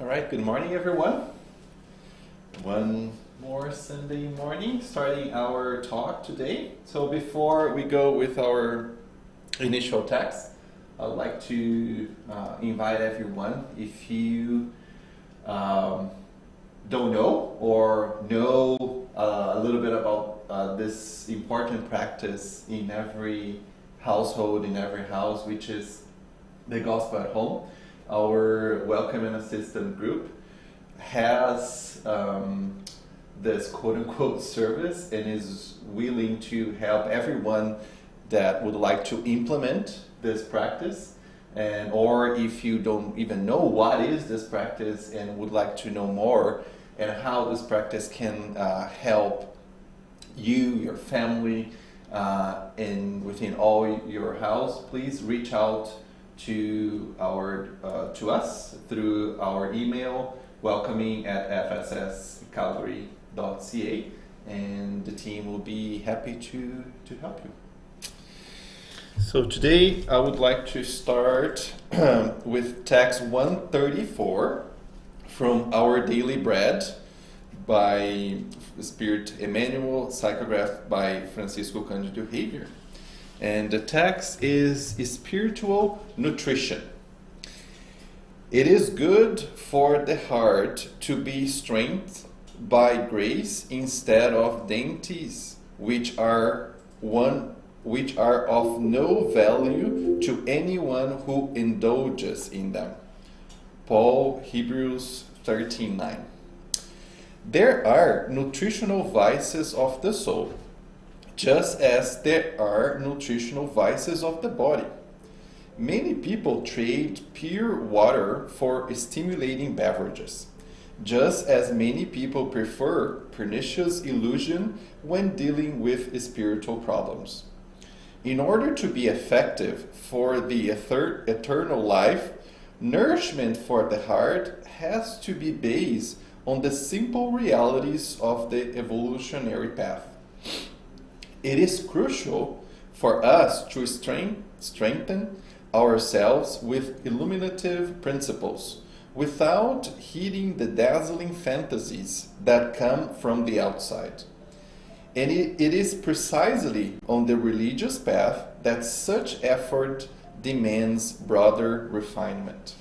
All right, good morning, everyone. One more Sunday morning, starting our talk today. So before we go with our initial text, I'd like to invite everyone, if you don't know or know a little bit about this important practice in every household, in every house, which is the Gospel at Home. Our Welcome and Assistance group has this quote-unquote service and is willing to help everyone that would like to implement this practice, and or if you don't even know what is this practice and would like to know more and how this practice can help you, your family, and within all your house, please reach out to us through our email welcoming@fsscalgary.ca, and the team will be happy to help you. So today I would like to start with text 134 from Our Daily Bread by Spirit Emmanuel, psychographed by Francisco Cândido Xavier. And the text is spiritual nutrition. It is good for the heart to be strengthened by grace instead of dainties, which are of no value to anyone who indulges in them. Paul, Hebrews 13:9. There are nutritional vices of the soul, just as there are nutritional vices of the body. Many people trade pure water for stimulating beverages, just as many people prefer pernicious illusion when dealing with spiritual problems. In order to be effective for the eternal life, nourishment for the heart has to be based on the simple realities of the evolutionary path. It is crucial for us to strengthen ourselves with illuminative principles without heeding the dazzling fantasies that come from the outside. And it is precisely on the religious path that such effort demands broader refinement.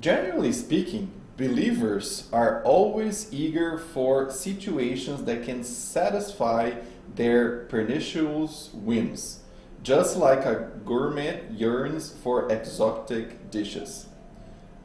Generally speaking, believers are always eager for situations that can satisfy their pernicious whims, just like a gourmet yearns for exotic dishes.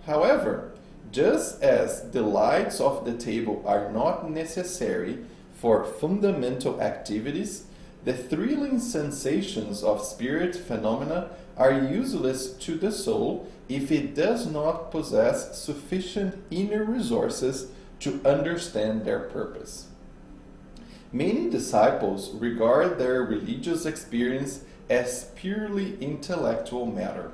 However, just as delights of the table are not necessary for fundamental activities, the thrilling sensations of spirit phenomena are useless to the soul if it does not possess sufficient inner resources to understand their purpose. Many disciples regard their religious experience as purely intellectual matter,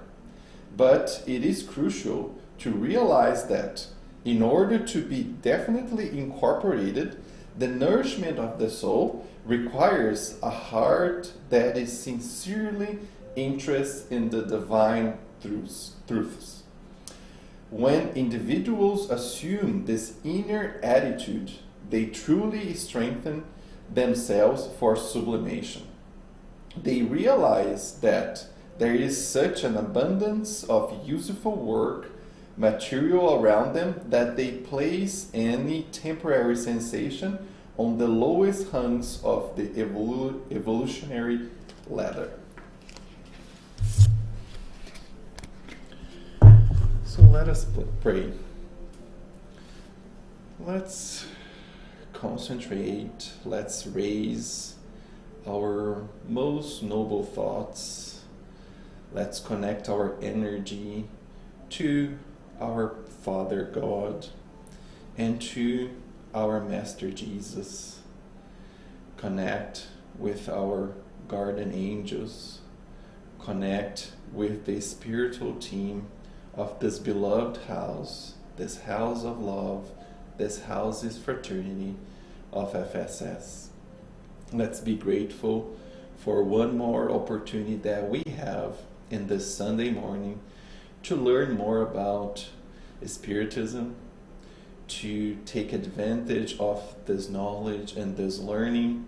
but it is crucial to realize that in order to be definitely incorporated, the nourishment of the soul requires a heart that is sincerely interested in the divine truths. When individuals assume this inner attitude, they truly strengthen themselves for sublimation. They realize that there is such an abundance of useful work material around them that they place any temporary sensation on the lowest rungs of the evolutionary ladder. So let us pray. Let's concentrate. Let's raise our most noble thoughts. Let's connect our energy to our Father God and to our Master Jesus. Connect with our guardian angels. Connect with the spiritual team of this beloved house, this house of love, this house is Fraternity of FSS. Let's be grateful for one more opportunity that we have in this Sunday morning to learn more about Spiritism, to take advantage of this knowledge and this learning,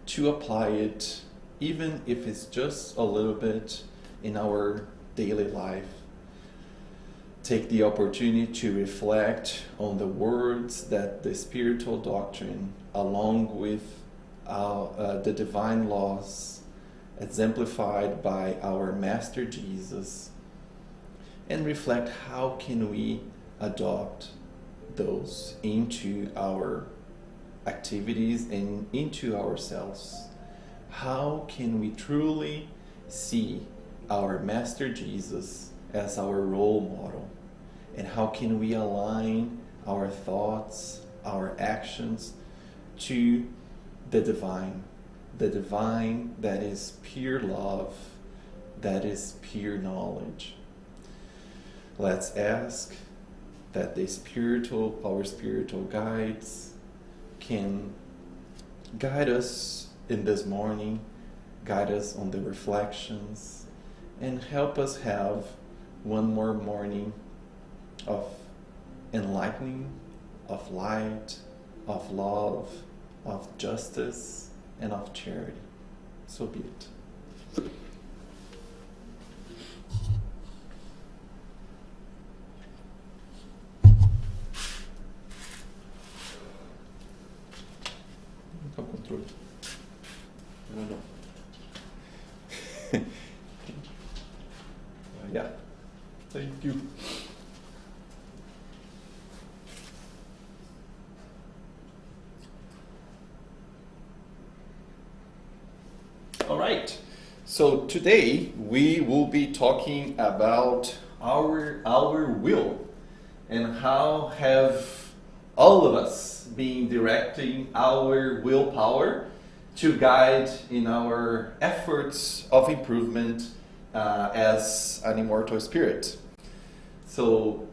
to apply it, even if it's just a little bit, in our daily life. Take the opportunity to reflect on the words that the spiritual doctrine, along with the divine laws exemplified by our Master Jesus, and reflect how can we adopt those into our activities and into ourselves. How can we truly see our Master Jesus as our role model? And how can we align our thoughts, our actions to the divine that is pure love, that is pure knowledge. Let's ask that our spiritual guides can guide us in this morning, guide us on the reflections, and help us have one more morning of enlightening, of light, of love, of justice, and of charity. So be it. Ao controle. Não. Yeah. Thank you. All right. So today we will be talking about our will and how have all of us been directing our willpower to guide in our efforts of improvement as an immortal spirit. So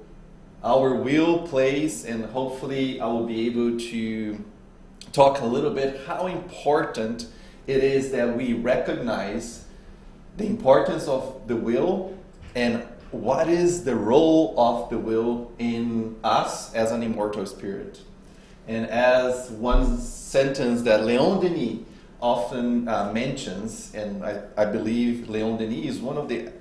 our will plays, and hopefully I will be able to talk a little bit how important it is that we recognize the importance of the will and what is the role of the will in us as an immortal spirit. And as one sentence that Leon Denis often mentions, and I believe Leon Denis is one of the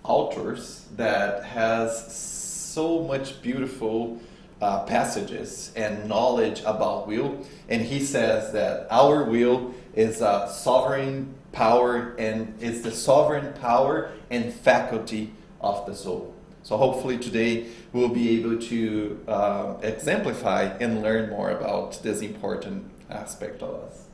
authors that has so much beautiful passages and knowledge about will, and he says that our will is a sovereign power, and it's the sovereign power and faculty of the soul. So hopefully today we'll be able to exemplify and learn more about this important aspect of us.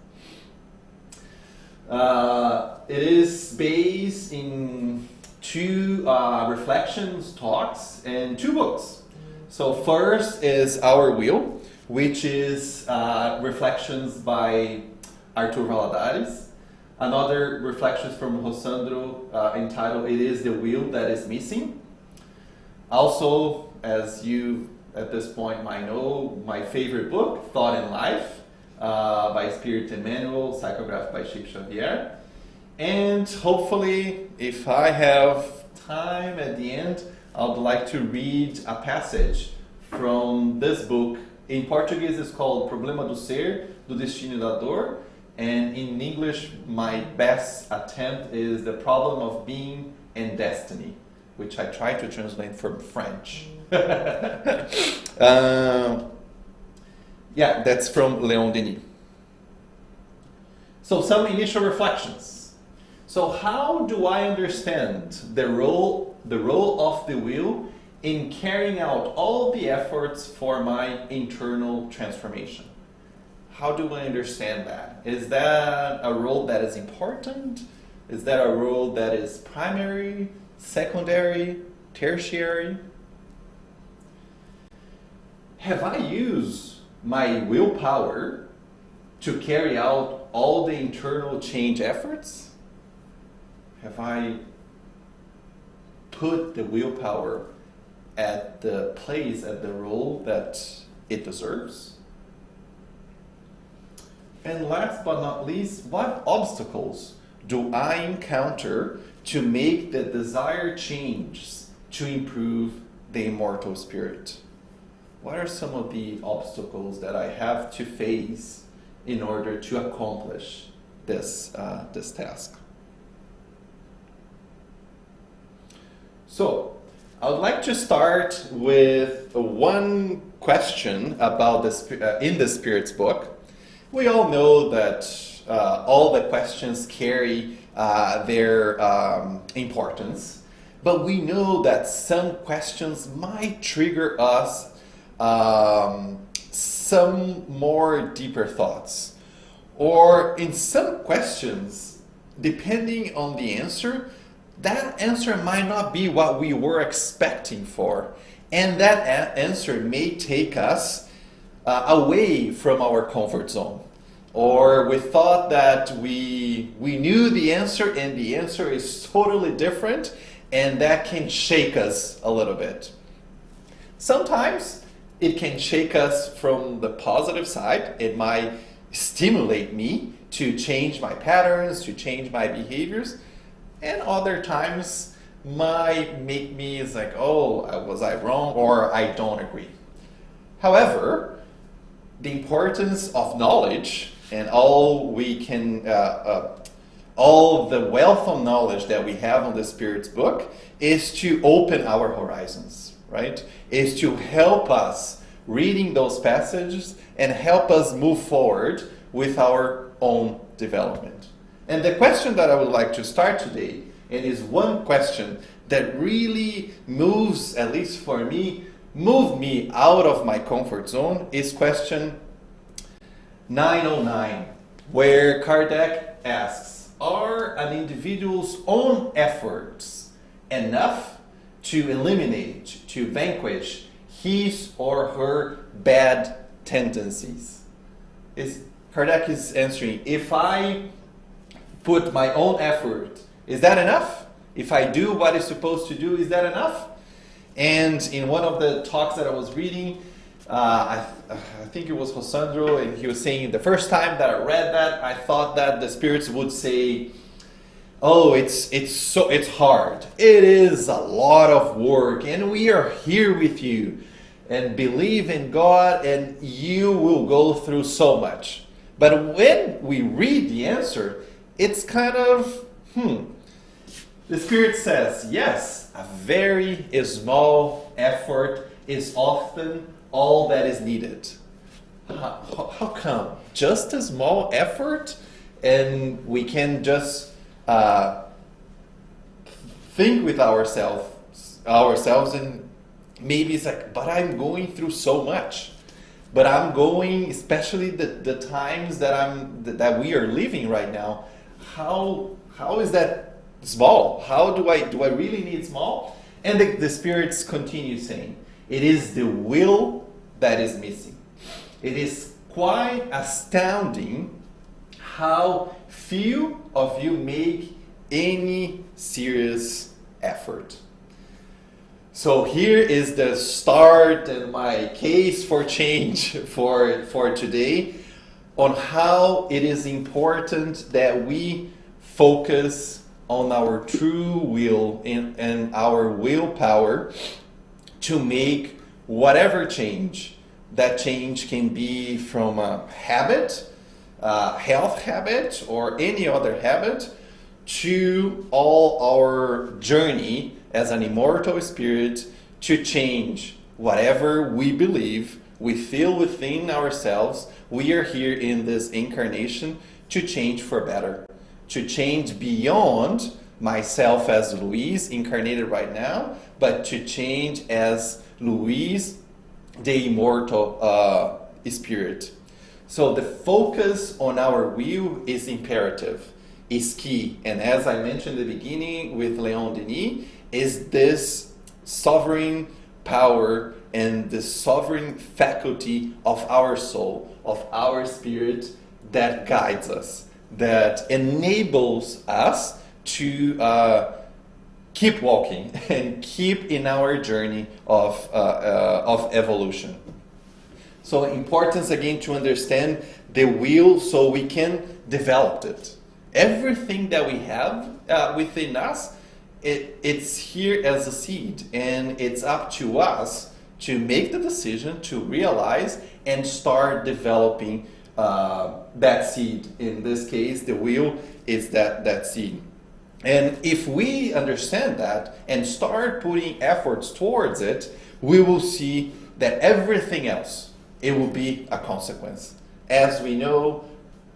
It is based in two reflections, talks, and two books. So first is Our Will, which is reflections by Arthur Valadares. Another reflections from Rossandro entitled It Is the Will That Is Missing. Also, as you at this point might know, my favorite book, Thought and Life, by Spirit Emmanuel, psychographed by Chico Xavier. And hopefully, if I have time at the end, I would like to read a passage from this book. In Portuguese, it's called Problema do Ser, do Destino e da Dor. And in English, my best attempt is The Problem of Being and Destiny, which I try to translate from French. Yeah, that's from Leon Denis. So some initial reflections. So how do I understand the role of the will in carrying out all the efforts for my internal transformation? How do I understand that? Is that a role that is important? Is that a role that is primary, secondary, tertiary? Have I used my willpower to carry out all the internal change efforts? Have I put the willpower at the place, at the role that it deserves? And last but not least, what obstacles do I encounter to make the desired changes to improve the immortal spirit? What are some of the obstacles that I have to face in order to accomplish this task? So, I would like to start with one question about in the Spirit's book. We all know that all the questions carry their importance, but we know that some questions might trigger us some more deeper thoughts. Or in some questions, depending on the answer, that answer might not be what we were expecting for. And that answer may take us away from our comfort zone. Or we thought that we knew the answer and the answer is totally different, and that can shake us a little bit. Sometimes it can shake us from the positive side. It might stimulate me to change my patterns, to change my behaviors. And other times might make me like, oh, was I wrong, or I don't agree. However, the importance of knowledge and all the wealth of knowledge that we have on the Spirit's book is to open our horizons, right? Is to help us reading those passages and help us move forward with our own development. And the question that I would like to start today, and is one question that really moves, at least for me, moved me out of my comfort zone, is question 909, where Kardec asks, are an individual's own efforts enough to eliminate, to vanquish his or her bad tendencies? Kardec is answering, if I put my own effort, is that enough? If I do what is supposed to do, is that enough? And in one of the talks that I was reading, I think it was Rosandro, and he was saying the first time that I read that, I thought that the spirits would say, oh, it's hard. It is a lot of work, and we are here with you. And believe in God, and you will go through so much. But when we read the answer, it's kind of, The Spirit says, yes, a very small effort is often all that is needed. How come? Just a small effort, and we can just think with ourselves, and maybe it's like, but I'm going through so much. But I'm going, especially the times that we are living right now. How is that small? How do I really need small? And the spirits continue saying, it is the will that is missing. It is quite astounding how few of you make any serious effort. So here is the start and my case for change for today on how it is important that we focus on our true will and our willpower to make whatever change. That change can be from a habit, health habit, or any other habit, to all our journey as an immortal spirit to change whatever we believe, we feel within ourselves. We are here in this incarnation to change for better, to change beyond myself as Luis, incarnated right now, but to change as Luis, the immortal spirit. So the focus on our will is imperative, is key. And as I mentioned in the beginning with Leon Denis, is this sovereign power and the sovereign faculty of our soul, of our spirit, that guides us, that enables us to keep walking and keep in our journey of evolution. So importance again to understand the will so we can develop it. Everything that we have within us, it's here as a seed, and it's up to us to make the decision to realize and start developing that seed. In this case, the will is that seed. And if we understand that and start putting efforts towards it, we will see that everything else, it will be a consequence. As we know,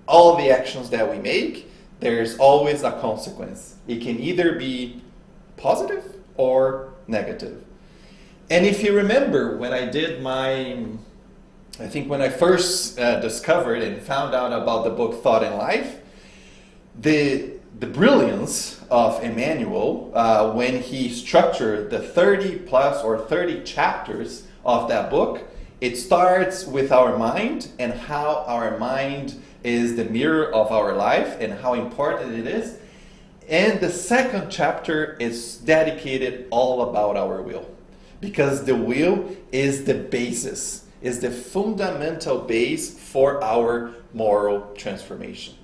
all the actions that we make, there's always a consequence. It can either be positive or negative. And if you remember when I did when I first discovered and found out about the book Thought and Life, the brilliance of Emmanuel, when he structured the 30 plus or 30 chapters of that book, it starts with our mind and how our mind is the mirror of our life and how important it is. And the second chapter is dedicated all about our will, because the will is the basis, is the fundamental base for our moral transformation.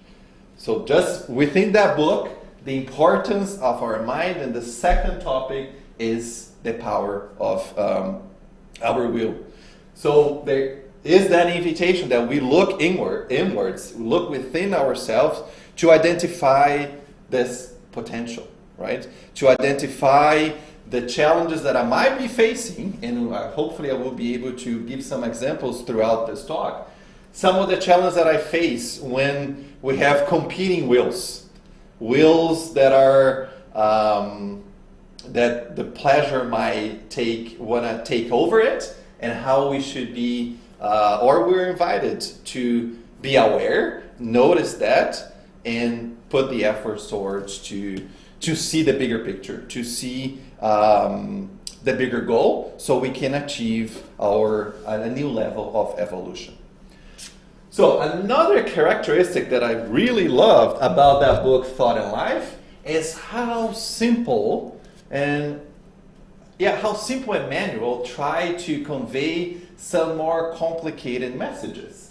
So just within that book, the importance of our mind, and the second topic is the power of our will. So there is that invitation that we look inwards, look within ourselves to identify this potential, right? To identify the challenges that I might be facing, and hopefully I will be able to give some examples throughout this talk. Some of the challenges that I face when we have competing wills that are that the pleasure might want to take over it, and how we should be, or we're invited to be aware, notice that, and put the efforts towards to see the bigger picture, to see the bigger goal, so we can achieve a new level of evolution. So another characteristic that I really loved about that book, Thought and Life, is how simple Emmanuel tried to convey some more complicated messages.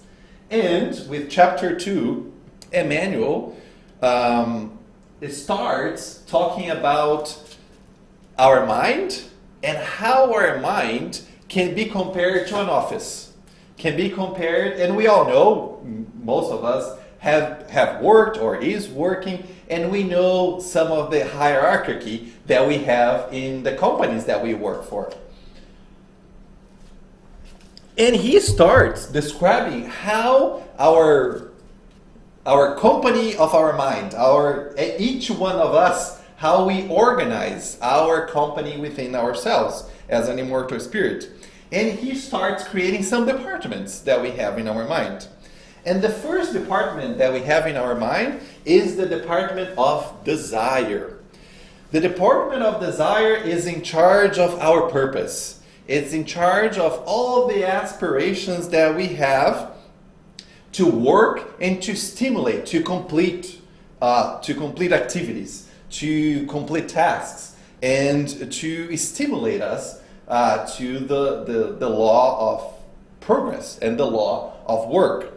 And with chapter 2, Emmanuel starts talking about our mind and how our mind can be compared to an office. Can be compared, and we all know, most of us have worked or is working, and we know some of the hierarchy that we have in the companies that we work for. And he starts describing how our company of our mind, each one of us, how we organize our company within ourselves as an immortal spirit. And he starts creating some departments that we have in our mind. And the first department that we have in our mind is the department of desire. The department of desire is in charge of our purpose. It's in charge of all the aspirations that we have to work and to stimulate, to complete activities, to complete tasks, and to stimulate us to the law of progress and the law of work.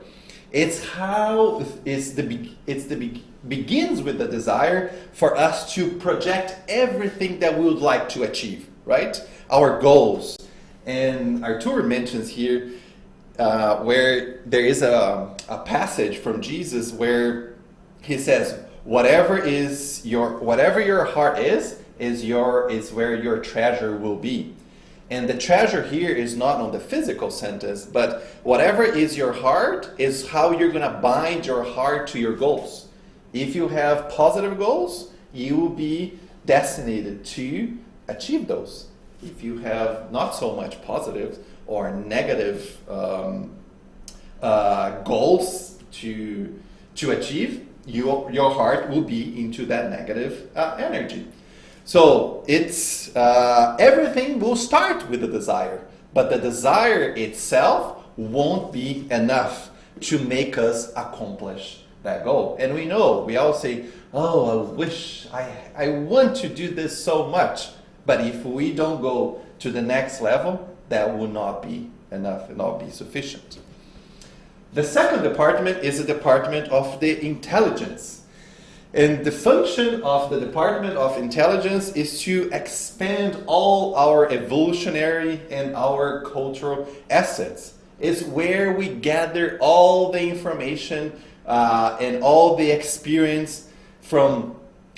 It's the begins with the desire for us to project everything that we would like to achieve, right? Our goals. And Arthur mentions here where there is a passage from Jesus where he says, whatever your heart is where your treasure will be. And the treasure here is not on the physical sentence, but whatever is your heart is how you're going to bind your heart to your goals. If you have positive goals, you will be destined to achieve those. If you have not so much positive or negative goals to achieve, your heart will be into that negative energy. So it's everything will start with the desire, but the desire itself won't be enough to make us accomplish that goal. And we all say, oh, I want to do this so much. But if we don't go to the next level, that will not be enough and not be sufficient. The second department is the department of the intelligence. And the function of the Department of Intelligence is to expand all our evolutionary and our cultural assets. It's where we gather all the information and all the experience from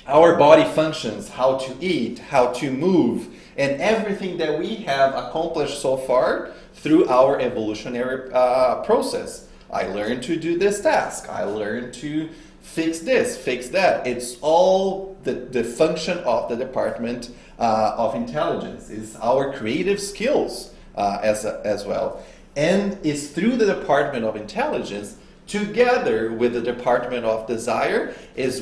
our body functions, how to eat, how to move, and everything that we have accomplished so far through our evolutionary process. I learned to do this task. I learned to fix this, fix that. It's all the function of the Department of Intelligence. It's our creative skills as well. And it's through the Department of Intelligence, together with the Department of Desire, is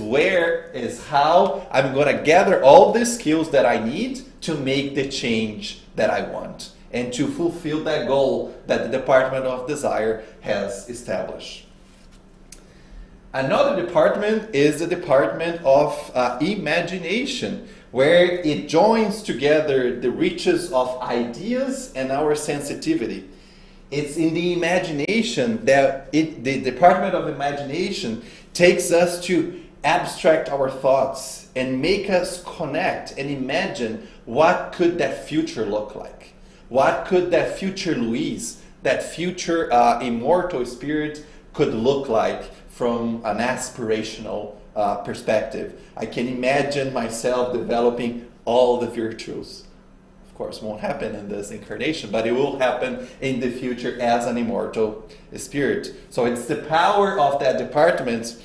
how I'm going to gather all the skills that I need to make the change that I want and to fulfill that goal that the Department of Desire has established. Another department is the Department of Imagination, where it joins together the riches of ideas and our sensitivity. It's in the imagination that the Department of Imagination takes us to abstract our thoughts and make us connect and imagine what could that future look like. What could that future Luis, that future Immortal Spirit could look like from an aspirational perspective. I can imagine myself developing all the virtues. Of course, it won't happen in this incarnation, but it will happen in the future as an immortal spirit. So it's the power of that department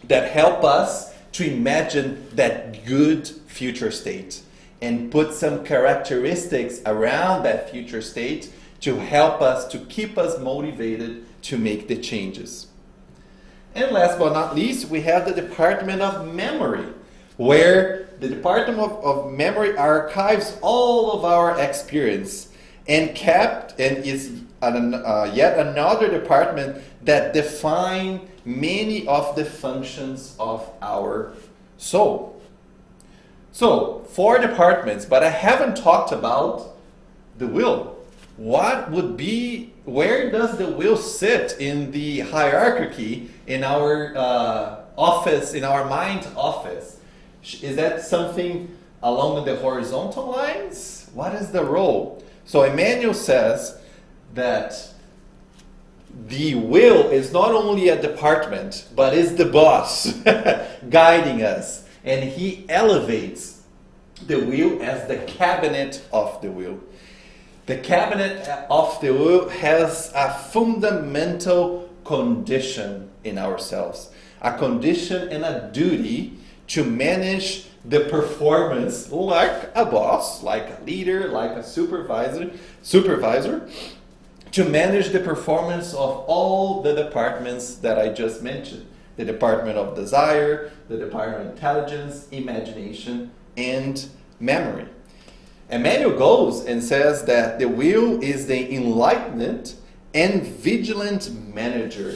that help us to imagine that good future state and put some characteristics around that future state to help us, to keep us motivated to make the changes. And last but not least, we have the Department of Memory, where the Department of Memory archives all of our experience and is yet another department that define many of the functions of our soul. So, 4 departments, but I haven't talked about the will. Where does the will sit in the hierarchy in our office, in our mind office? Is that something along the horizontal lines? What is the role? So Emmanuel says that the will is not only a department, but is the boss guiding us. And he elevates the will as the cabinet of the will. The cabinet of the will has a fundamental condition in ourselves, a condition and a duty to manage the performance like a boss, like a leader, like a supervisor, to manage the performance of all the departments that I just mentioned. The Department of Desire, the Department of Intelligence, Imagination, and Memory. Emmanuel goes and says that the will is the enlightened and vigilant manager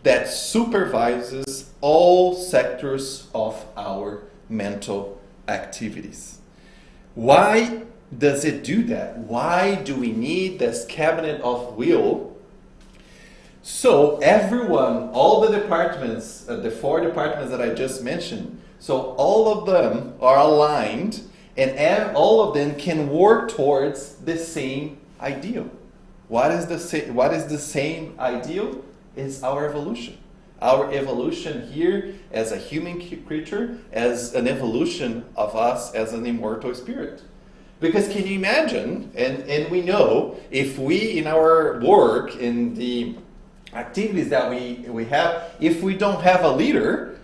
that supervises all sectors of our mental activities. Why does it do that? Why do we need this cabinet of will? So everyone, all the departments, the 4 departments that I just mentioned, so all of them are aligned, and all of them can work towards the same ideal. What is the same ideal? Is our evolution. Our evolution here as a human creature, as an evolution of us as an immortal spirit. Because can you imagine, and we know, if we in our work, in the activities that we have, if we don't have a leader,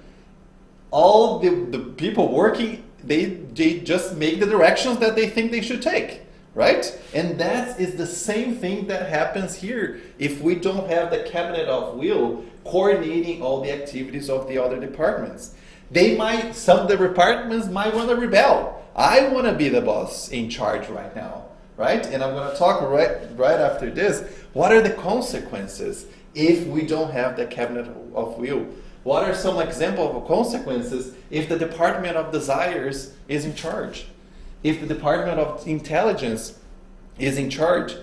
all the people working, they just make the directions that they think they should take, right? And that is the same thing that happens here if we don't have the cabinet of will coordinating all the activities of the other departments. Some of the departments might want to rebel. I want to be the boss in charge right now, right? And I'm going to talk right after this. What are the consequences if we don't have the cabinet of will? What are some examples of consequences if the Department of Desires is in charge? If the Department of Intelligence is in charge?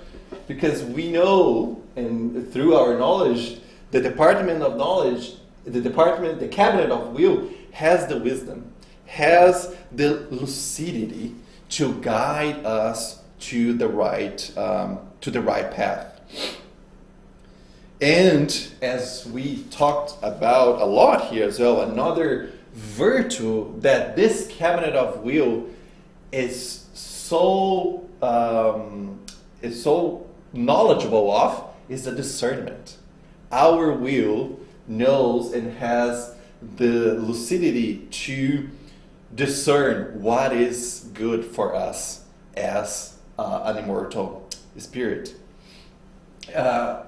Because we know, and through our knowledge, the Department of Knowledge, the Cabinet of Will has the wisdom, has the lucidity to guide us to the right path. And as we talked about a lot here as well, another virtue that this cabinet of will is so knowledgeable of is the discernment. Our will knows and has the lucidity to discern what is good for us as an immortal spirit.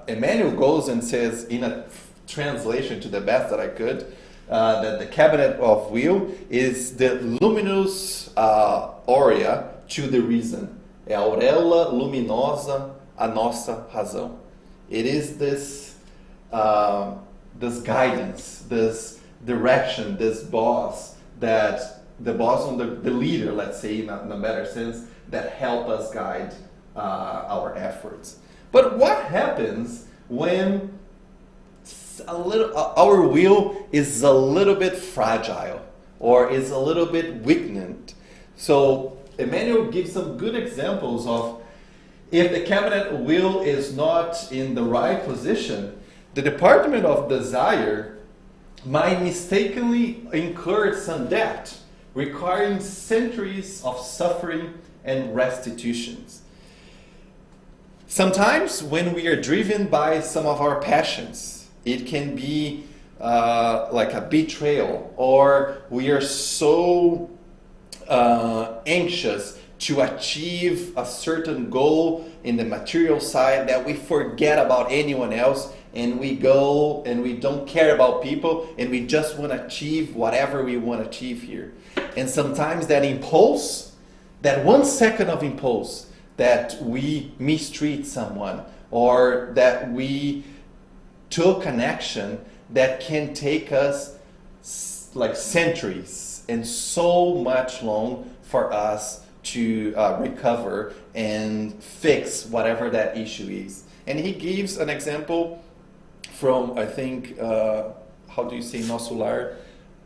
Emmanuel goes and says, in a translation to the best that I could, that the cabinet of will is the luminous aurea to the reason. É a auréola luminosa a nossa razão. It is this guidance, this direction, this boss, that the boss on the leader, let's say in a better sense, that help us guide our efforts. But what happens when our will is a little bit fragile or is a little bit weakened? So Emmanuel gives some good examples of if the cabinet will is not in the right position, the Department of Desire might mistakenly incur some debt, requiring centuries of suffering and restitutions. Sometimes when we are driven by some of our passions, it can be like a betrayal, or we are so anxious to achieve a certain goal in the material side that we forget about anyone else, and we go and we don't care about people, and we just want to achieve whatever we want to achieve here. And sometimes that impulse, that 1 second of impulse, that we mistreat someone, or that we took an action that can take us like centuries and so much long for us to recover and fix whatever that issue is. And he gives an example from, I think, how do you say Nosso Lar?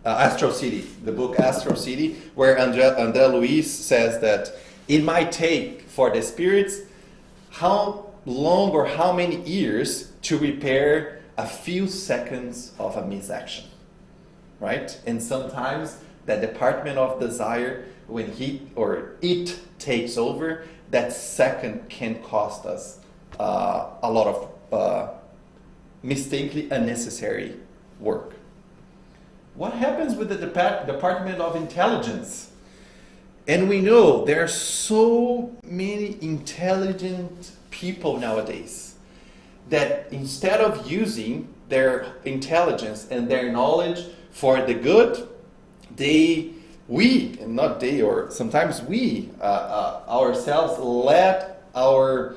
Astral City, the book Astral City, where André Luis says that it might take for the spirits how long or how many years to repair a few seconds of a misaction, right? And sometimes that Department of Desire, when it takes over, that second can cost us a lot of mistakenly unnecessary work. What happens with the Department of Intelligence? And we know there are so many intelligent people nowadays that instead of using their intelligence and their knowledge for the good, sometimes we ourselves let our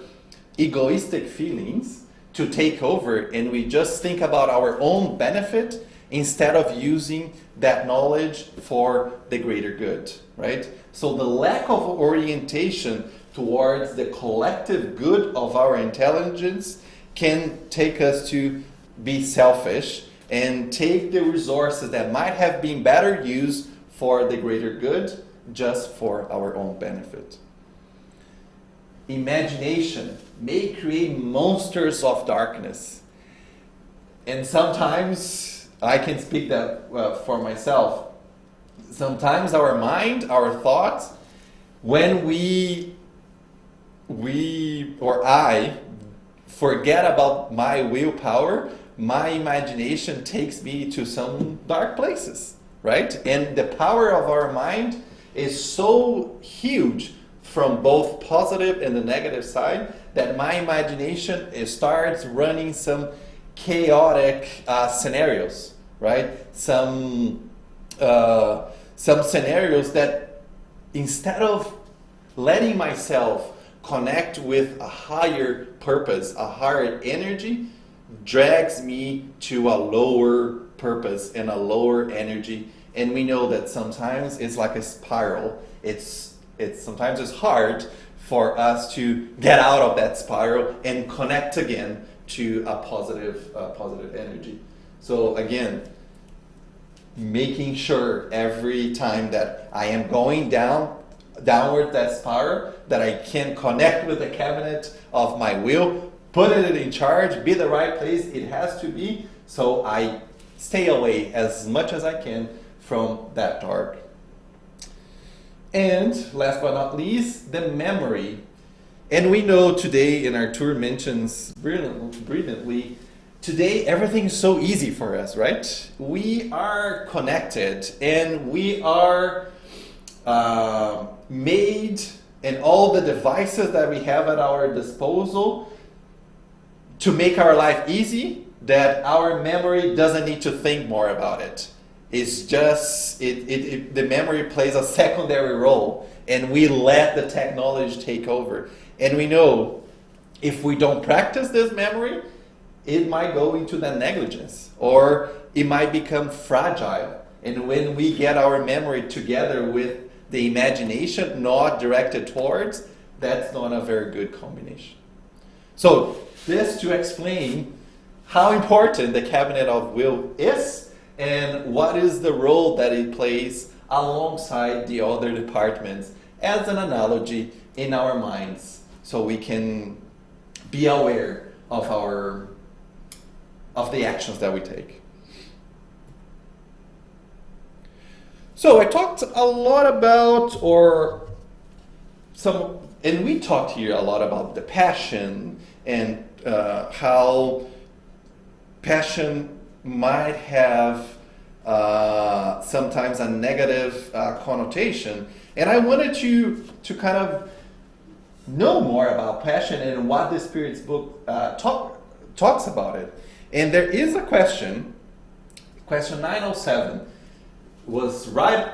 egoistic feelings to take over, and we just think about our own benefit instead of using that knowledge for the greater good, right? So the lack of orientation towards the collective good of our intelligence can take us to be selfish and take the resources that might have been better used for the greater good just for our own benefit. Imagination may create monsters of darkness. And sometimes, I can speak that for myself, sometimes our mind, our thoughts, when I forget about my willpower, my imagination takes me to some dark places, right? And the power of our mind is so huge from both positive and the negative side that my imagination starts running some chaotic scenarios, right? Some scenarios that instead of letting myself connect with a higher purpose, a higher energy, drags me to a lower purpose and a lower energy. And we know that sometimes it's like a spiral. Sometimes it's hard for us to get out of that spiral and connect again to a positive energy. So again, making sure every time that I am going downward that spiral, that I can connect with the cabinet of my will, put it in charge, be the right place it has to be, so I stay away as much as I can from that dark. And last but not least, the memory. And we know today, in our tour mentions brilliantly, today everything is so easy for us, right? We are connected and we are made, and all the devices that we have at our disposal to make our life easy, that our memory doesn't need to think more about it. It's just, the memory plays a secondary role, and we let the technology take over. And we know if we don't practice this memory, it might go into the negligence, or it might become fragile. And when we get our memory together with the imagination not directed towards, that's not a very good combination. So this to explain how important the cabinet of will is and what is the role that it plays alongside the other departments as an analogy in our minds, so we can be aware of the actions that we take. So I talked a lot about, and we talked here a lot about the passion and how passion might have sometimes a negative connotation. And I wanted you to kind of know more about passion and what the Spirit's book talks about it. And there is a question 907, was right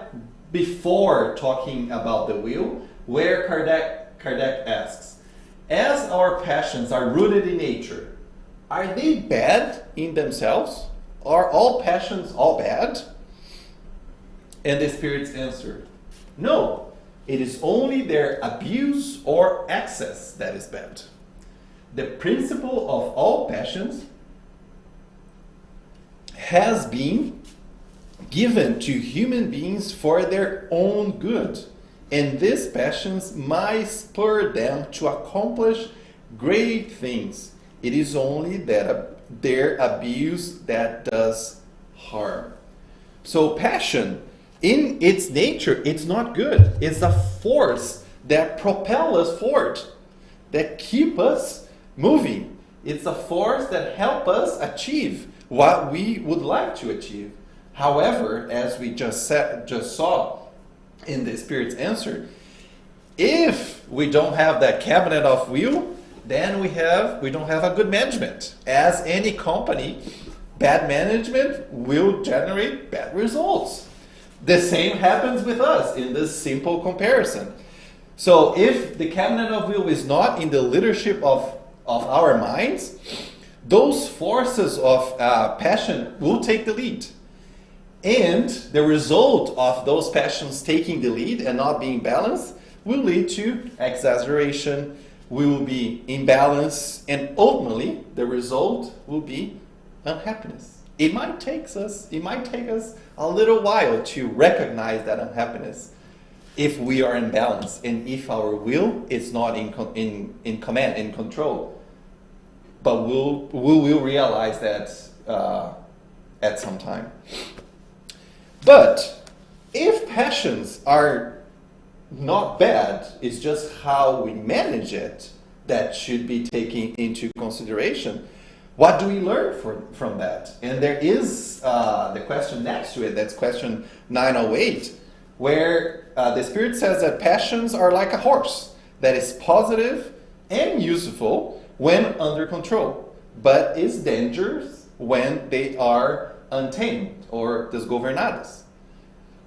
before talking about the will, where Kardec asks, as our passions are rooted in nature, are they bad in themselves? Are all passions all bad? And the Spirit's answer, no, it is only their abuse or excess that is bad. The principle of all passions has been given to human beings for their own good, and these passions might spur them to accomplish great things. It is only their abuse that does harm. So passion, in its nature, it's not good. It's a force that propels us forward, that keep us moving. It's a force that helps us achieve what we would like to achieve. However, as we just saw in the Spirit's answer, if we don't have that cabinet of will, then we don't have a good management. As any company, bad management will generate bad results. The same happens with us in this simple comparison. So if the cabinet of will is not in the leadership of our minds, those forces of passion will take the lead. And the result of those passions taking the lead and not being balanced will lead to exaggeration, we will be imbalanced, and ultimately the result will be unhappiness. It might take us a little while to recognize that unhappiness if we are in balance and if our will is not in command, in control. But we will realize that at some time. But if passions are not bad, it's just how we manage it that should be taken into consideration. What do we learn from that? And there is the question next to it, that's question 908, where the Spirit says that passions are like a horse that is positive and useful when under control, but is dangerous when they are untamed or desgovernadas.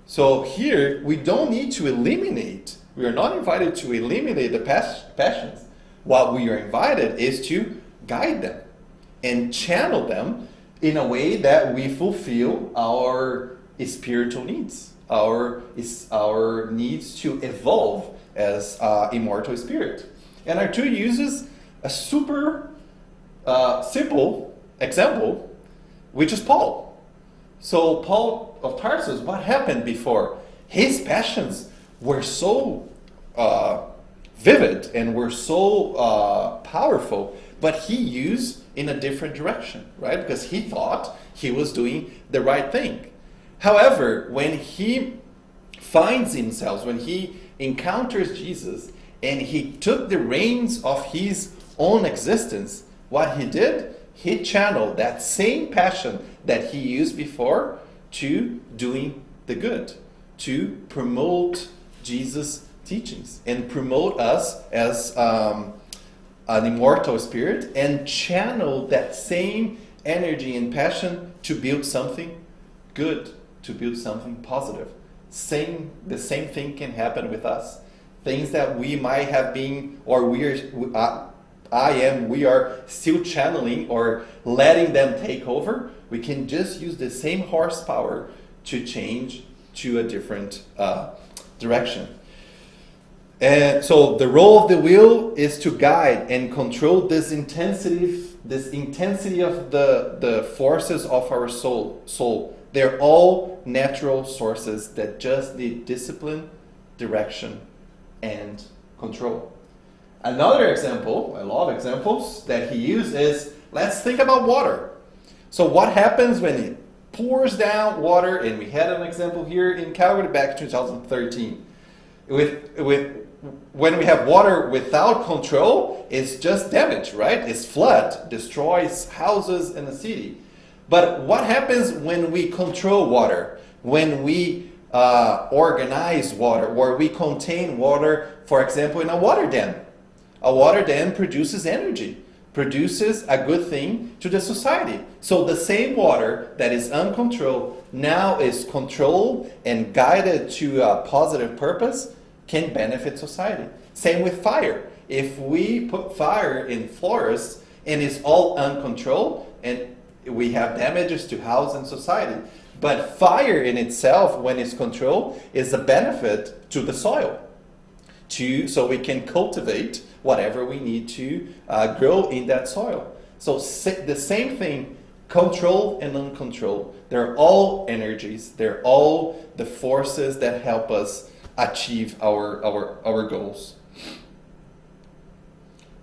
So here, we don't need to eliminate, we are not invited to eliminate the passions. What we are invited is to guide them and channel them in a way that we fulfill our spiritual needs, our needs to evolve as immortal spirit. And Arthur uses a super simple example, which is Paul. So Paul of Tarsus, what happened before? His passions were so vivid and were so powerful, but he used in a different direction, right? Because he thought he was doing the right thing. However, when he finds himself, when he encounters Jesus and he took the reins of his own existence, what he did, he channeled that same passion that he used before to doing the good, to promote Jesus' teachings and promote us as an immortal spirit, and channel that same energy and passion to build something good, to build something positive. The same thing can happen with us. Things that we might have been, or we are still channeling or letting them take over. We can just use the same horsepower to change to a different direction. And so the role of the will is to guide and control this intensity of the forces of our soul. They're all natural sources that just need discipline, direction, and control. Another example, a lot of examples that he used is, let's think about water. So what happens when it pours down water, and we had an example here in Calgary back in 2013. When we have water without control, it's just damage, right? It's flood, destroys houses in the city. But what happens when we control water? When we organize water, or we contain water, for example, in a water dam. A water dam produces energy, produces a good thing to the society. So the same water that is uncontrolled now is controlled and guided to a positive purpose, can benefit society. Same with fire. If we put fire in forests and it's all uncontrolled, and we have damages to house and society. But fire in itself, when it's controlled, is a benefit to the soil. So we can cultivate whatever we need to grow in that soil. So the same thing, control and uncontrolled. They're all energies. They're all the forces that help us achieve our goals.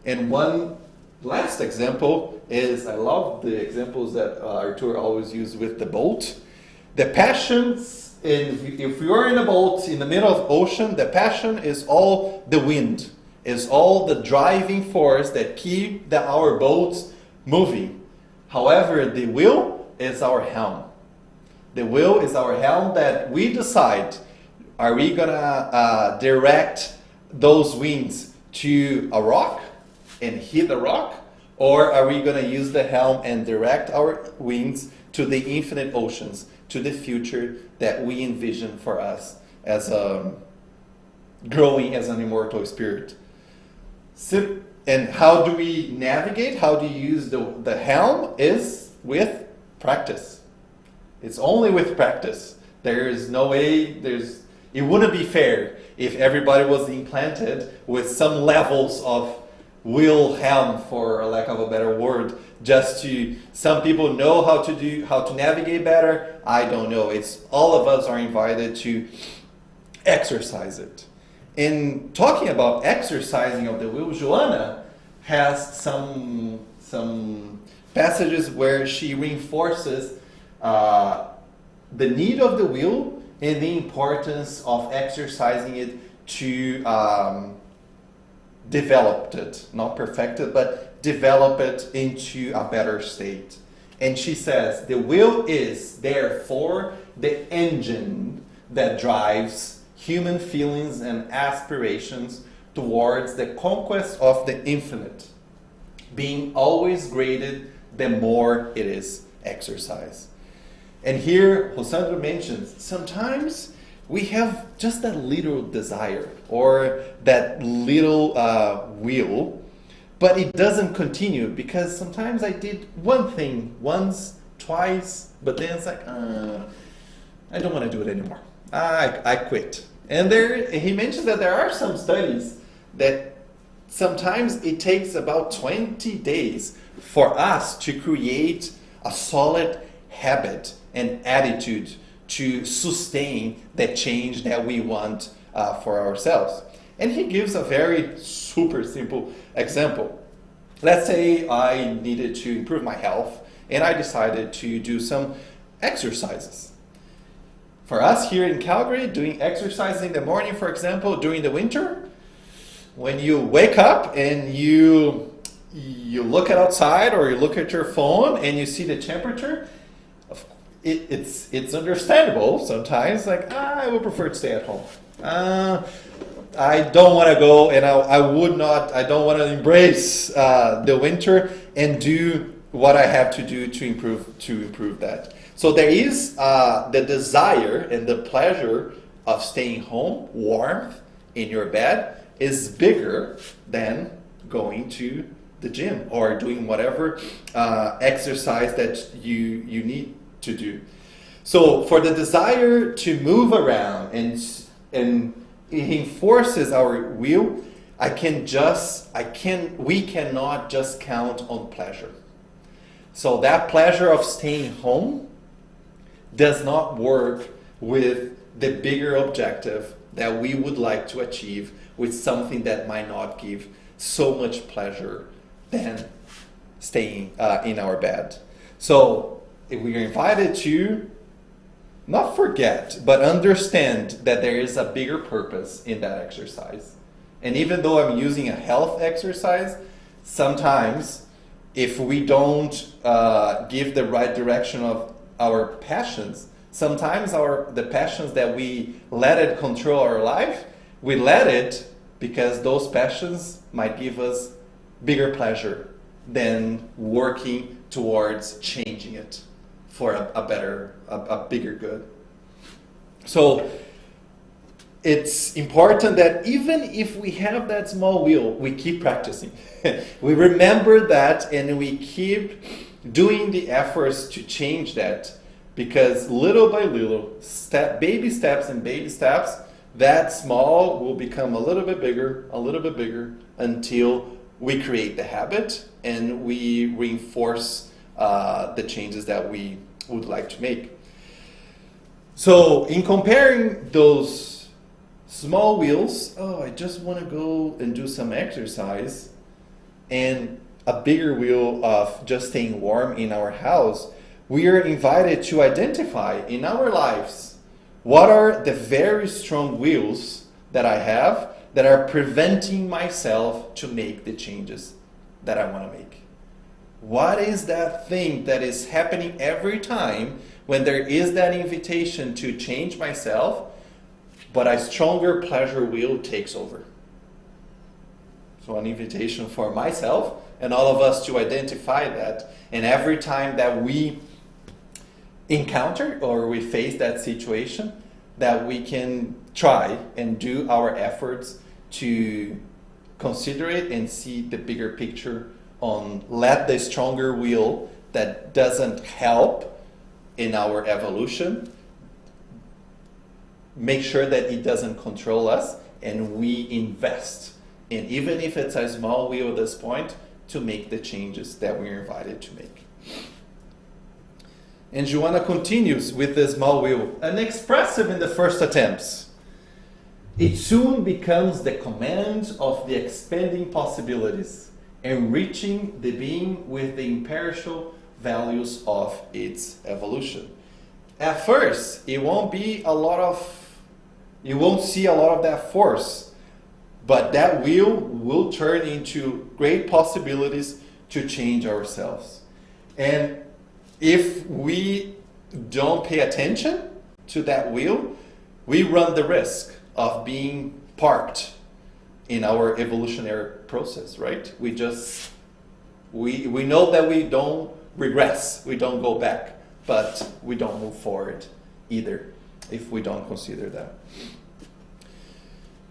And one last example is, I love the examples that Arthur always uses with the boat. The passions, if you're in a boat in the middle of the ocean, the passion is all the wind, is all the driving force that keep our boats moving. However, the will is our helm. The will is our helm that we decide, are we going to direct those winds to a rock and hit the rock? Or are we going to use the helm and direct our winds to the infinite oceans, to the future that we envision for us as growing as an immortal spirit? And how do we navigate? How do you use the helm? Is with practice. It's only with practice. There is no way, it wouldn't be fair if everybody was implanted with some levels of will helm, for lack of a better word, just to, some people know how to navigate better. I don't know. It's all of us are invited to exercise it. In talking about exercising of the will, Joanna has some passages where she reinforces the need of the will and the importance of exercising it to develop it, not perfect it, but develop it into a better state. And she says, the will is therefore the engine that drives human feelings and aspirations towards the conquest of the infinite, being always graded the more it is exercised. And here, Rosandro mentions, sometimes we have just that little desire or that little will, but it doesn't continue because sometimes I did one thing once, twice, but then it's like, I don't want to do it anymore. I quit. And he mentions that there are some studies that sometimes it takes about 20 days for us to create a solid habit and attitude to sustain the change that we want for ourselves. And he gives a very super simple example. Let's say I needed to improve my health and I decided to do some exercises. For us here in Calgary, doing exercise in the morning, for example, during the winter, when you wake up and you look at outside or you look at your phone and you see the temperature, it's understandable sometimes, like, I would prefer to stay at home. I don't want to go, and I don't want to embrace the winter and do what I have to do to improve that. So there is the desire and the pleasure of staying home, warmth in your bed, is bigger than going to the gym or doing whatever exercise that you need to do. So for the desire to move around and it enforces our will, we cannot just count on pleasure. So that pleasure of staying home does not work with the bigger objective that we would like to achieve with something that might not give so much pleasure than staying in our bed. So if we are invited to not forget, but understand that there is a bigger purpose in that exercise. And even though I'm using a health exercise, sometimes if we don't give the right direction of our passions, sometimes the passions that we let it control our life, we let it because those passions might give us bigger pleasure than working towards changing it for a bigger good. So it's important that even if we have that small will, we keep practicing. We remember that and we keep doing the efforts to change that, because little by little, baby steps, that small will become a little bit bigger until we create the habit and we reinforce the changes that we would like to make. So in comparing those small wheels, I just want to go and do some exercise, and a bigger wheel of just staying warm in our house, we are invited to identify in our lives what are the very strong wheels that I have that are preventing myself to make the changes that I want to make. What is that thing that is happening every time when there is that invitation to change myself, but a stronger pleasure wheel takes over? So an invitation for myself and all of us to identify that. And every time that we encounter or we face that situation, that we can try and do our efforts to consider it and see the bigger picture on let the stronger will that doesn't help in our evolution, make sure that it doesn't control us, and we invest. And even if it's a small wheel at this point, to make the changes that we're invited to make. And Joanna continues with the small will, unexpressive in the first attempts. It soon becomes the command of the expanding possibilities, enriching the being with the imperishable values of its evolution. At first, you won't see a lot of that force, but that will turn into great possibilities to change ourselves. And if we don't pay attention to that will, we run the risk of being parked in our evolutionary process, right? We know that we don't regress, we don't go back, but we don't move forward either if we don't consider that.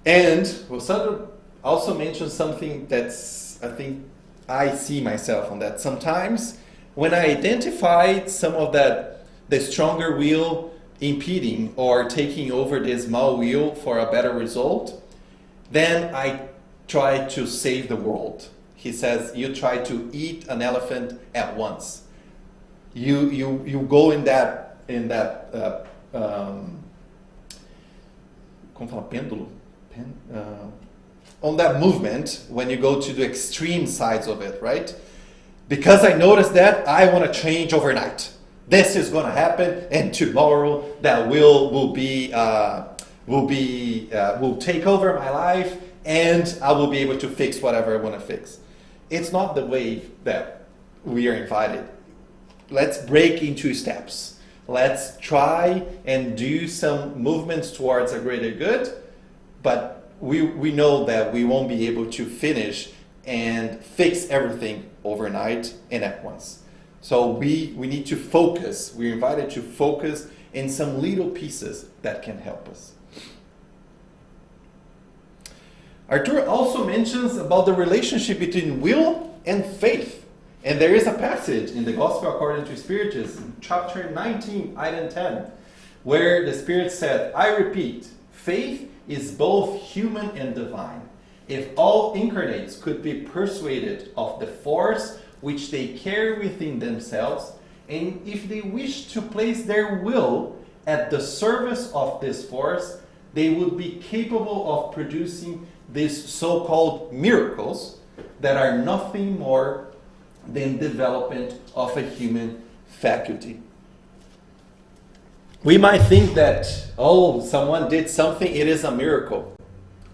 And Rosado also mentioned something that's, I think I see myself on that. Sometimes when I identified some of the stronger will impeding or taking over the small will for a better result, then I try to save the world. He says, you try to eat an elephant at once. You go in that como fala, pêndulo? On that movement when you go to the extreme sides of it, right? Because I noticed that, I want to change overnight. This is going to happen, and tomorrow that will take over my life, and I will be able to fix whatever I want to fix. It's not the way that we are invited. Let's break into steps. Let's try and do some movements towards a greater good, but we know that we won't be able to finish and fix everything overnight and at once. So we need to focus. We're invited to focus in some little pieces that can help us. Arthur also mentions about the relationship between will and faith. And there is a passage in the Gospel according to Spiritism, chapter 19, item 10, where the Spirit said, I repeat, faith is both human and divine. If all incarnates could be persuaded of the force which they carry within themselves, and if they wish to place their will at the service of this force, they would be capable of producing these so-called miracles that are nothing more than development of a human faculty. We might think that, someone did something, it is a miracle.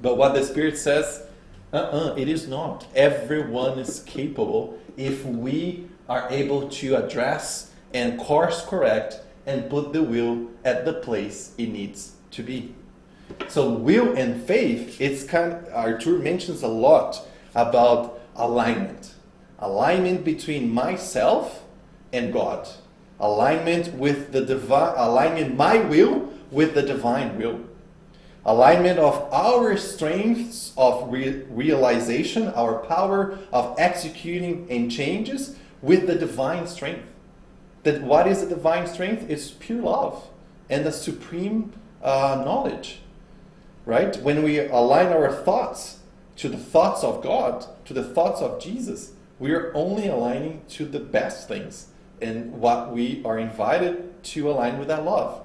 But what the Spirit says, it is not. Everyone is capable if we are able to address and course correct and put the will at the place it needs to be. So will and faith, Arthur mentions a lot about alignment. Alignment between myself and God. Alignment with the divine, alignment my will with the divine will. Alignment of our strengths of realization, our power of executing and changes with the divine strength. What is the divine strength? It's pure love and the supreme knowledge. Right? When we align our thoughts to the thoughts of God, to the thoughts of Jesus, we are only aligning to the best things and what we are invited to align with that love.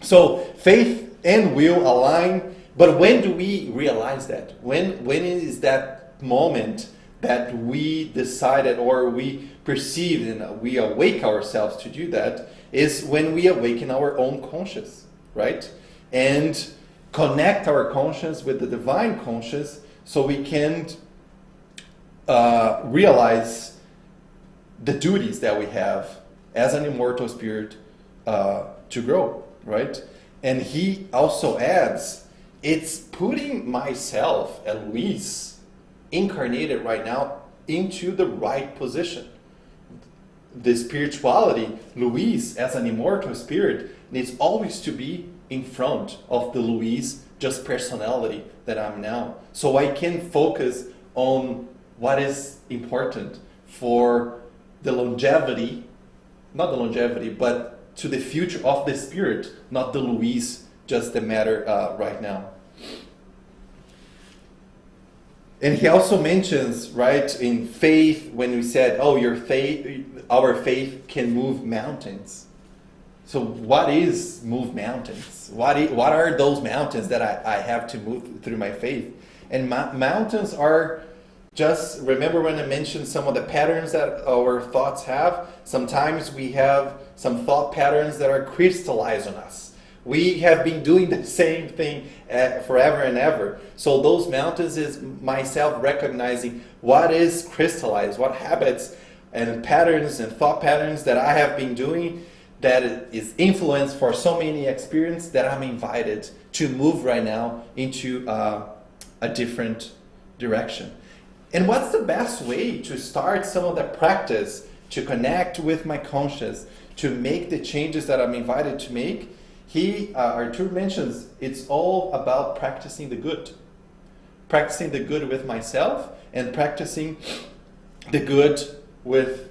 So faith and will align, but when do we realize that? When is that moment that we decided or we perceive and we awake ourselves to do that? Is when we awaken our own conscience, right? And connect our conscience with the divine conscience so we can realize the duties that we have as an immortal spirit to grow, right? And he also adds, it's putting myself and Luis incarnated right now into the right position. The spirituality, Luis as an immortal spirit, needs always to be in front of the Luis just personality that I'm now. So I can focus on what is important for the longevity, not the longevity, but to the future of the spirit, not the Luis, just the matter right now. And he also mentions, right, in faith, when we said, oh, our faith can move mountains. So what is move mountains? What are those mountains that I have to move through my faith? And mountains are just, remember when I mentioned some of the patterns that our thoughts have? Sometimes we have some thought patterns that are crystallized on us. We have been doing the same thing forever and ever. So those mountains is myself recognizing what is crystallized, what habits and patterns and thought patterns that I have been doing that is influenced for so many experiences that I'm invited to move right now into a different direction. And what's the best way to start some of the practice to connect with my conscience, to make the changes that I'm invited to make? Artur mentions it's all about practicing the good. Practicing the good with myself and practicing the good with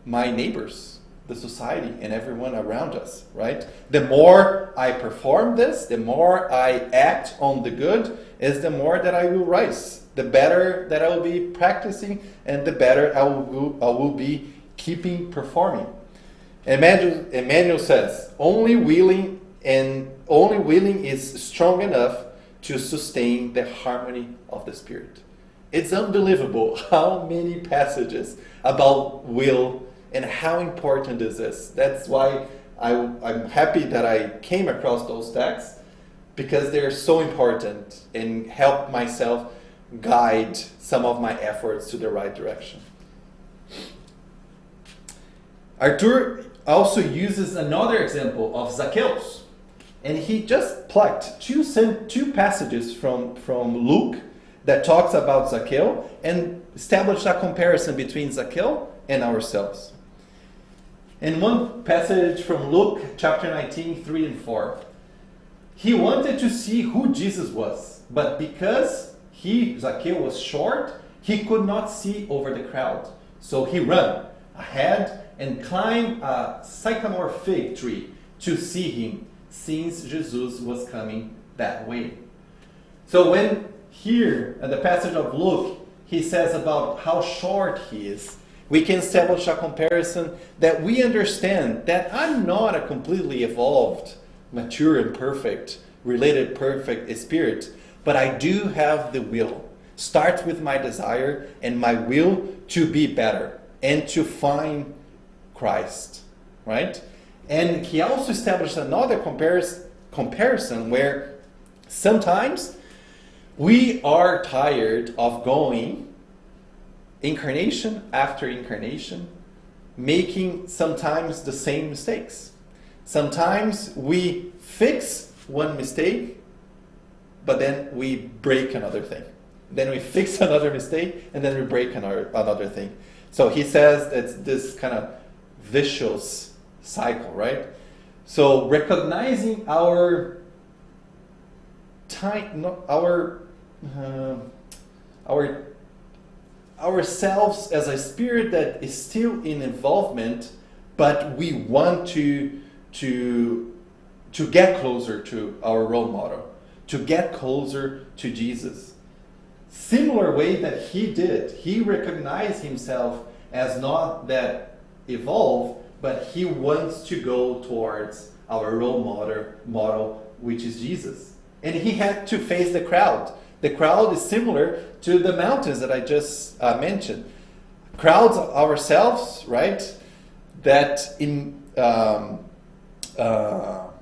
my neighbors, the society, and everyone around us, right? The more I perform this, the more I act on the good, is the more that I will rise. The better that I will be practicing, and the better I will be keeping performing. Emmanuel says, only willing is strong enough to sustain the harmony of the Spirit. It's unbelievable how many passages about will and how important this is. That's why I'm happy that I came across those texts, because they're so important and help myself guide some of my efforts to the right direction. Artur also uses another example of Zacchaeus. And he just plucked two passages from Luke that talks about Zacchaeus and established a comparison between Zacchaeus and ourselves. In one passage from Luke chapter 19, 3 and 4, he wanted to see who Jesus was, but because Zacchaeus was short, he could not see over the crowd. So he ran ahead and climbed a sycamore fig tree to see him, since Jesus was coming that way. So when here in the passage of Luke, he says about how short he is, we can establish a comparison that we understand that I'm not a completely evolved, mature and perfect, related perfect spirit, but I do have the will. Starts with my desire and my will to be better and to find Christ, right? And he also established another comparison where sometimes we are tired of going incarnation after incarnation, making sometimes the same mistakes. Sometimes we fix one mistake, but then we break another thing. Then we fix another mistake, and then we break another thing. So he says it's this kind of vicious cycle, right? So recognizing ourselves as a spirit that is still in involvement, but we want to get closer to our role model, to get closer to Jesus. Similar way that he did, he recognized himself as not that evolved, but he wants to go towards our role model, which is Jesus. And he had to face the crowd. The crowd is similar to the mountains that I just mentioned. Crowds ourselves, right? That in a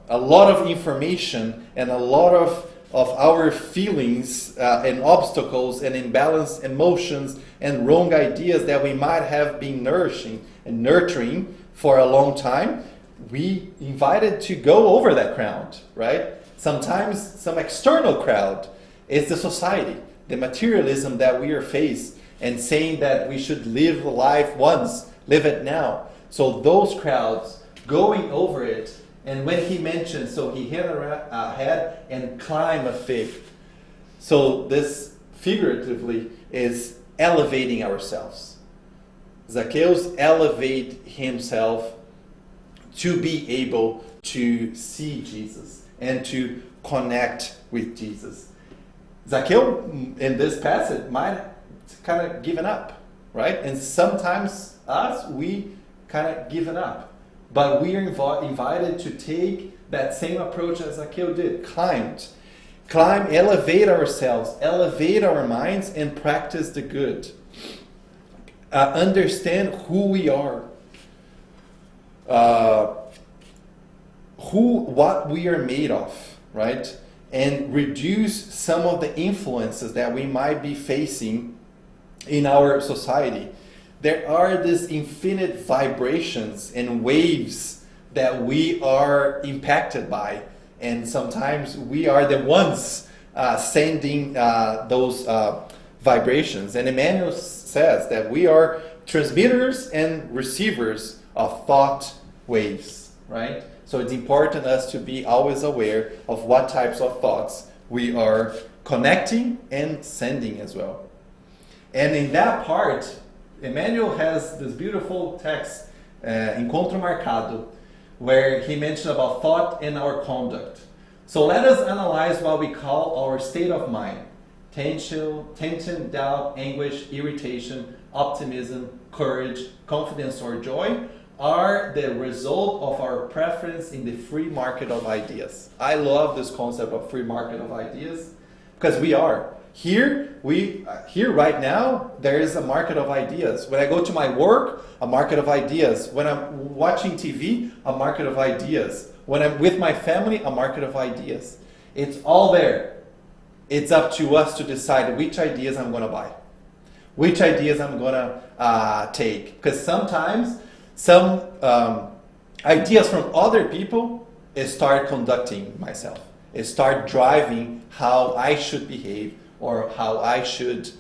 lot of information and a lot of our feelings and obstacles and imbalanced emotions and wrong ideas that we might have been nourishing and nurturing for a long time, we invited to go over that crowd, right? Sometimes some external crowd is the society, the materialism that we are faced, and saying that we should live life once, live it now. So those crowds going over it, and when he mentioned, so he hit ahead and climbed a fig. So this figuratively is elevating ourselves. Zacchaeus elevated himself to be able to see Jesus and to connect with Jesus. Zacchaeus in this passage might kind of given up, right? And sometimes we kind of given up. But we are invited to take that same approach as Akil did. Climb, elevate ourselves, elevate our minds, and practice the good. Understand who we are. What we are made of, right? And reduce some of the influences that we might be facing in our society. There are these infinite vibrations and waves that we are impacted by, and sometimes we are the ones sending those vibrations. And Emmanuel says that we are transmitters and receivers of thought waves, right? So it's important us to be always aware of what types of thoughts we are connecting and sending as well. And in that part, Emmanuel has this beautiful text, Encontro Marcado, where he mentioned about thought and our conduct. So let us analyze what we call our state of mind. Tension, doubt, anguish, irritation, optimism, courage, confidence, or joy are the result of our preference in the free market of ideas. I love this concept of free market of ideas because we are. Here right now, there is a market of ideas. When I go to my work, a market of ideas. When I'm watching TV, a market of ideas. When I'm with my family, a market of ideas. It's all there. It's up to us to decide which ideas I'm going to buy, which ideas I'm going to take. Because sometimes some ideas from other people start conducting myself. It start driving how I should behave or how I should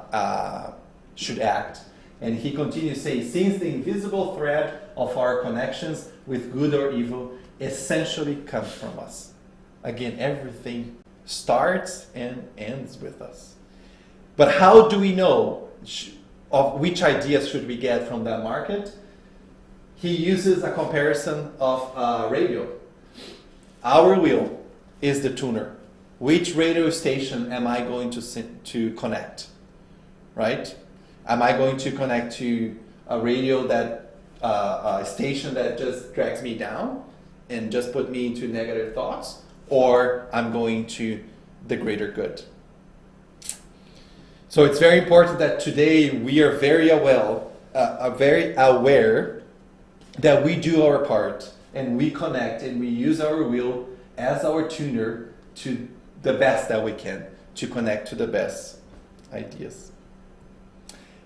act. And he continues to say, since the invisible thread of our connections with good or evil essentially comes from us. Again, everything starts and ends with us. But how do we know of which ideas should we get from that market? He uses a comparison of radio. Our will is the tuner. Which radio station am I going to connect? Right? Am I going to connect to a radio that a station that just drags me down and just put me into negative thoughts, or I'm going to the greater good? So it's very important that today we are very aware that we do our part and we connect and we use our will as our tuner to the best that we can to connect to the best ideas.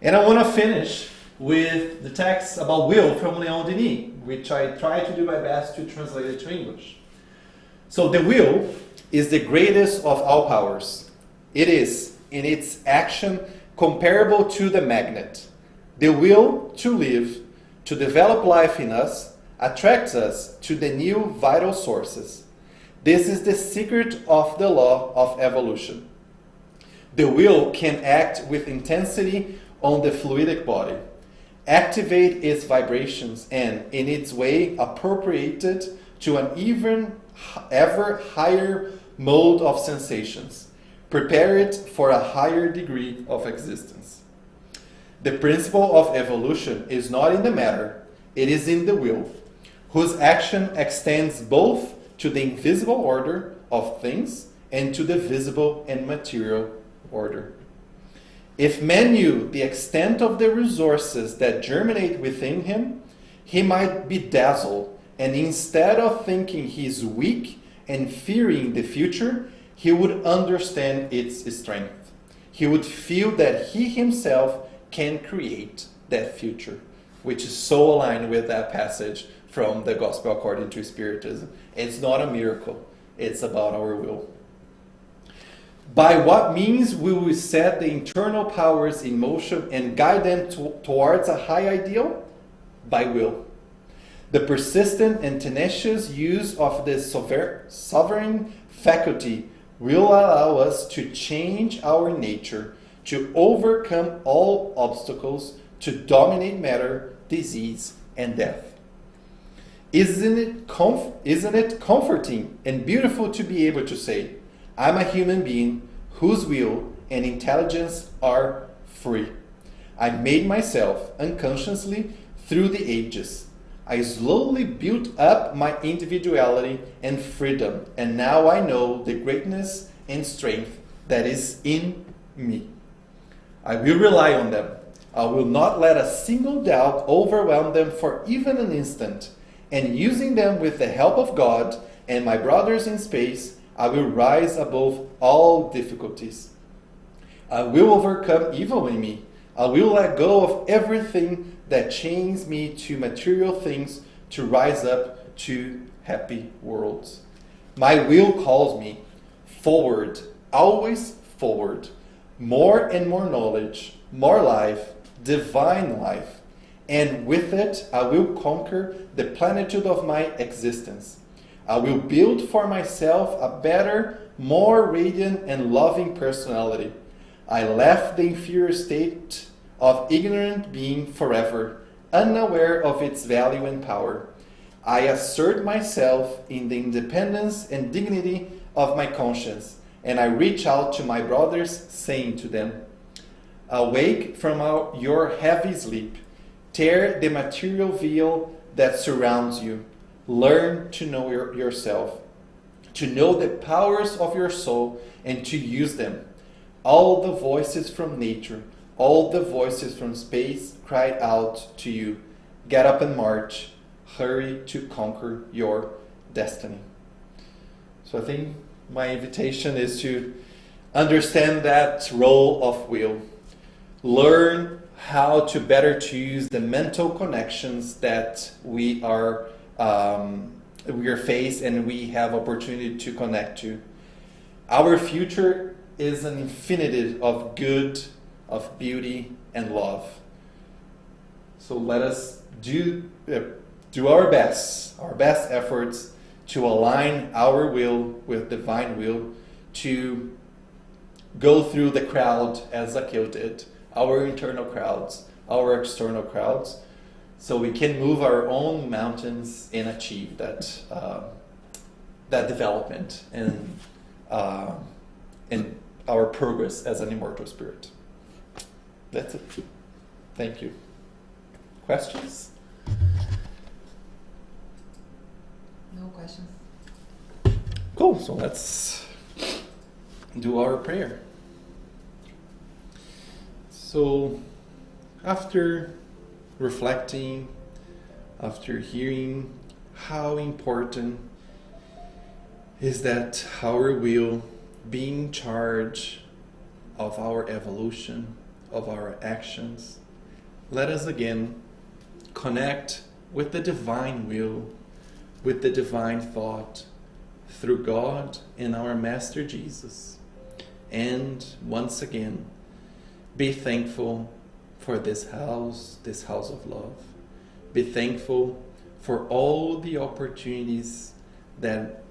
And I want to finish with the text about will from Leon Denis, which I try to do my best to translate it to English. So the will is the greatest of all powers. It is, in its action, comparable to the magnet. The will to live, to develop life in us, attracts us to the new vital sources. This is the secret of the law of evolution. The will can act with intensity on the fluidic body, activate its vibrations, and, in its way, appropriate it to an even ever higher mode of sensations, prepare it for a higher degree of existence. The principle of evolution is not in the matter, it is in the will, whose action extends both to the invisible order of things and to the visible and material order. If man knew the extent of the resources that germinate within him, he might be dazzled, and instead of thinking he is weak and fearing the future, he would understand its strength. He would feel that he himself can create that future, which is so aligned with that passage from the Gospel according to Spiritism. It's not a miracle, it's about our will. By what means will we set the internal powers in motion and guide them towards a high ideal? By will. The persistent and tenacious use of this sovereign faculty will allow us to change our nature, to overcome all obstacles, to dominate matter, disease, and death. Isn't it comforting and beautiful to be able to say, I'm a human being whose will and intelligence are free. I made myself unconsciously through the ages. I slowly built up my individuality and freedom, and now I know the greatness and strength that is in me. I will rely on them. I will not let a single doubt overwhelm them for even an instant. And using them with the help of God and my brothers in space, I will rise above all difficulties. I will overcome evil in me. I will let go of everything that chains me to material things to rise up to happy worlds. My will calls me forward, always forward. More and more knowledge, more life, divine life. And with it, I will conquer the plenitude of my existence. I will build for myself a better, more radiant and loving personality. I left the inferior state of ignorant being forever, unaware of its value and power. I assert myself in the independence and dignity of my conscience, and I reach out to my brothers, saying to them, awake from your heavy sleep. Tear the material veil that surrounds you. Learn to know yourself, to know the powers of your soul, and to use them. All the voices from nature, all the voices from space cry out to you. Get up and march. Hurry to conquer your destiny. So I think my invitation is to understand that role of will. Learn how to better choose the mental connections that we are faced and we have opportunity to connect to. Our future is an infinity of good, of beauty, and love. So let us do our best efforts to align our will with divine will, to go through the crowd as Zakeo did, our internal crowds, our external crowds, so we can move our own mountains and achieve that development and our progress as an immortal spirit. That's it. Thank you. Questions? No questions. Cool. So let's do our prayer. So after reflecting, after hearing how important is that our will be in charge of our evolution, of our actions, let us again connect with the divine will, with the divine thought, through God and our Master Jesus. And once again, be thankful for this house of love. Be thankful for all the opportunities that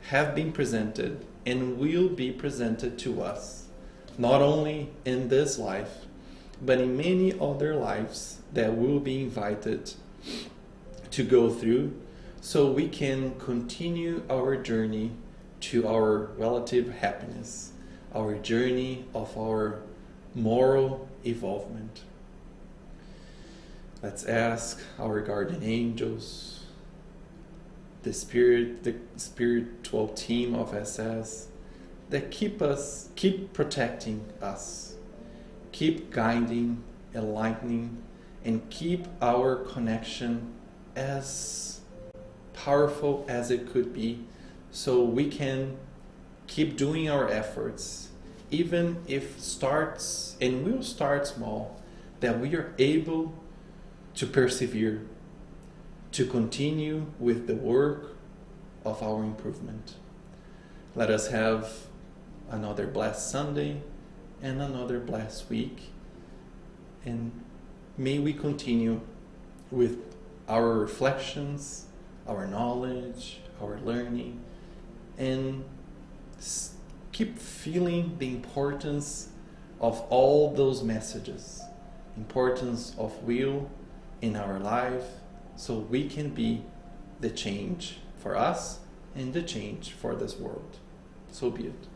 have been presented and will be presented to us, not only in this life, but in many other lives that we'll be invited to go through, so we can continue our journey to our relative happiness, our journey of our moral evolvement. Let's ask our guardian angels, the spiritual team of FSS, that keep protecting us, keep guiding, enlightening, and keep our connection as powerful as it could be, so we can keep doing our efforts, even if we'll start small, that we are able to persevere, to continue with the work of our improvement. Let us have another blessed Sunday and another blessed week, and may we continue with our reflections, our knowledge, our learning, and keep feeling the importance of all those messages, importance of will in our life, so we can be the change for us and the change for this world. So be it.